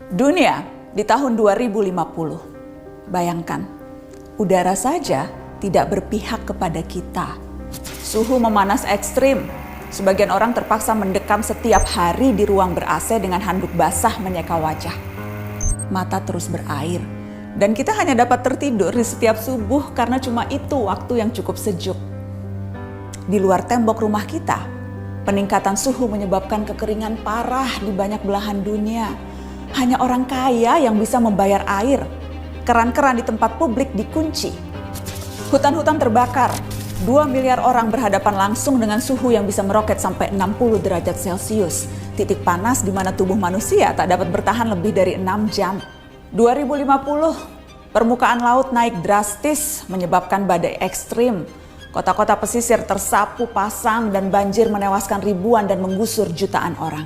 Dunia di tahun 2050. Bayangkan, udara saja tidak berpihak kepada kita. Suhu memanas ekstrim. Sebagian orang terpaksa mendekam setiap hari di ruang ber-AC dengan handuk basah menyeka wajah. Mata terus berair. Dan kita hanya dapat tertidur di setiap subuh karena cuma itu waktu yang cukup sejuk. Di luar tembok rumah kita, peningkatan suhu menyebabkan kekeringan parah di banyak belahan dunia. Hanya orang kaya yang bisa membayar air. Keran-keran di tempat publik dikunci. Hutan-hutan terbakar. 2 miliar orang berhadapan langsung dengan suhu yang bisa meroket sampai 60 derajat Celcius. Titik panas di mana tubuh manusia tak dapat bertahan lebih dari 6 jam. 2050, permukaan laut naik drastis menyebabkan badai ekstrim. Kota-kota pesisir tersapu pasang dan banjir menewaskan ribuan dan menggusur jutaan orang.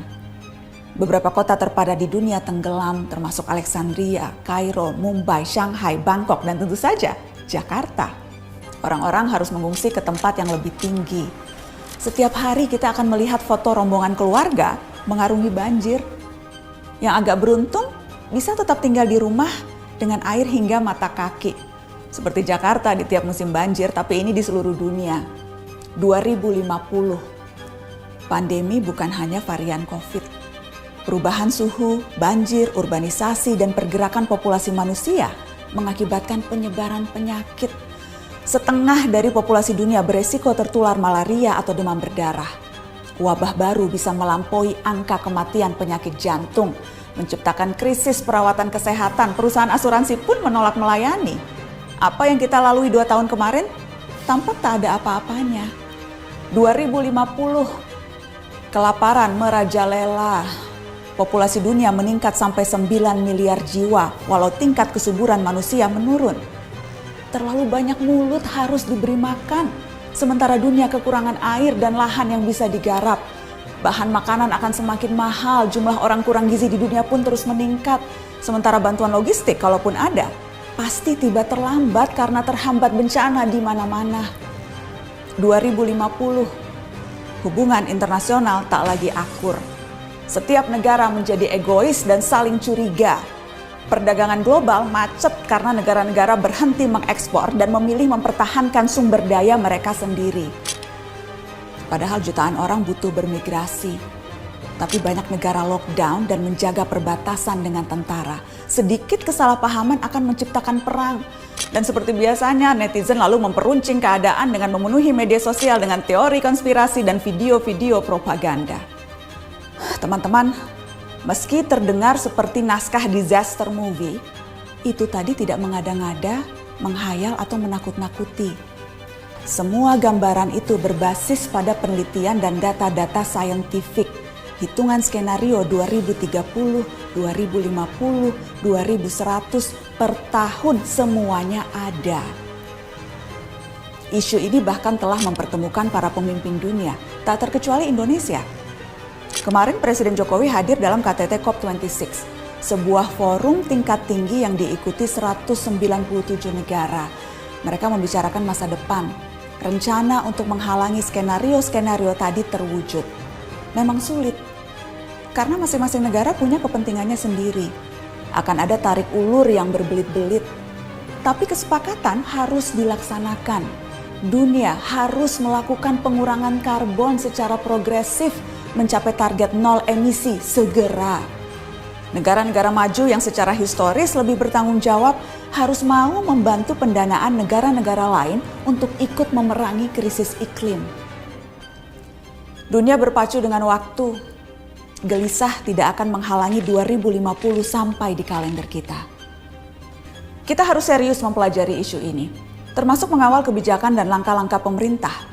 Beberapa kota terpadat di dunia tenggelam, termasuk Alexandria, Kairo, Mumbai, Shanghai, Bangkok, dan tentu saja Jakarta. Orang-orang harus mengungsi ke tempat yang lebih tinggi. Setiap hari kita akan melihat foto rombongan keluarga mengarungi banjir. Yang agak beruntung bisa tetap tinggal di rumah dengan air hingga mata kaki. Seperti Jakarta di tiap musim banjir, tapi ini di seluruh dunia. 2050. Pandemi bukan hanya varian COVID. Perubahan suhu, banjir, urbanisasi, dan pergerakan populasi manusia mengakibatkan penyebaran penyakit. Setengah dari populasi dunia beresiko tertular malaria atau demam berdarah. Wabah baru bisa melampaui angka kematian penyakit jantung, menciptakan krisis perawatan kesehatan. Perusahaan asuransi pun menolak melayani. Apa yang kita lalui 2 tahun kemarin tampak tak ada apa-apanya. 2050, kelaparan merajalela. Populasi dunia meningkat sampai 9 miliar jiwa, walau tingkat kesuburan manusia menurun. Terlalu banyak mulut harus diberi makan, sementara dunia kekurangan air dan lahan yang bisa digarap. Bahan makanan akan semakin mahal, jumlah orang kurang gizi di dunia pun terus meningkat. Sementara bantuan logistik, kalaupun ada, pasti tiba terlambat karena terhambat bencana di mana-mana. 2050, hubungan internasional tak lagi akur. Setiap negara menjadi egois dan saling curiga. Perdagangan global macet karena negara-negara berhenti mengekspor dan memilih mempertahankan sumber daya mereka sendiri. Padahal jutaan orang butuh bermigrasi. Tapi banyak negara lockdown dan menjaga perbatasan dengan tentara. Sedikit kesalahpahaman akan menciptakan perang. Dan seperti biasanya, netizen lalu memperuncing keadaan dengan memenuhi media sosial dengan teori konspirasi dan video-video propaganda. Teman-teman, meski terdengar seperti naskah disaster movie, itu tadi tidak mengada-ngada, menghayal atau menakut-nakuti. Semua gambaran itu berbasis pada penelitian dan data-data saintifik. Hitungan skenario 2030, 2050, 2100 per tahun semuanya ada. Isu ini bahkan telah mempertemukan para pemimpin dunia, tak terkecuali Indonesia. Kemarin Presiden Jokowi hadir dalam KTT COP26, sebuah forum tingkat tinggi yang diikuti 197 negara. Mereka membicarakan masa depan, rencana untuk menghalangi skenario-skenario tadi terwujud. Memang sulit, karena masing-masing negara punya kepentingannya sendiri. Akan ada tarik ulur yang berbelit-belit, tapi kesepakatan harus dilaksanakan. Dunia harus melakukan pengurangan karbon secara progresif, mencapai target 0 emisi segera. Negara-negara maju yang secara historis lebih bertanggung jawab harus mau membantu pendanaan negara-negara lain untuk ikut memerangi krisis iklim. Dunia berpacu dengan waktu. Gelisah tidak akan menghalangi 2050 sampai di kalender kita. Kita harus serius mempelajari isu ini, termasuk mengawal kebijakan dan langkah-langkah pemerintah.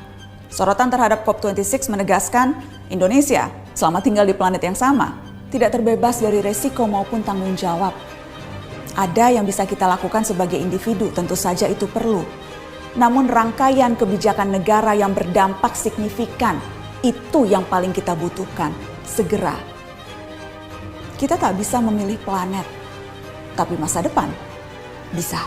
Sorotan terhadap COP26 menegaskan Indonesia selama tinggal di planet yang sama tidak terbebas dari resiko maupun tanggung jawab. Ada yang bisa kita lakukan sebagai individu, tentu saja itu perlu. Namun rangkaian kebijakan negara yang berdampak signifikan, itu yang paling kita butuhkan segera. Kita tak bisa memilih planet, tapi masa depan bisa.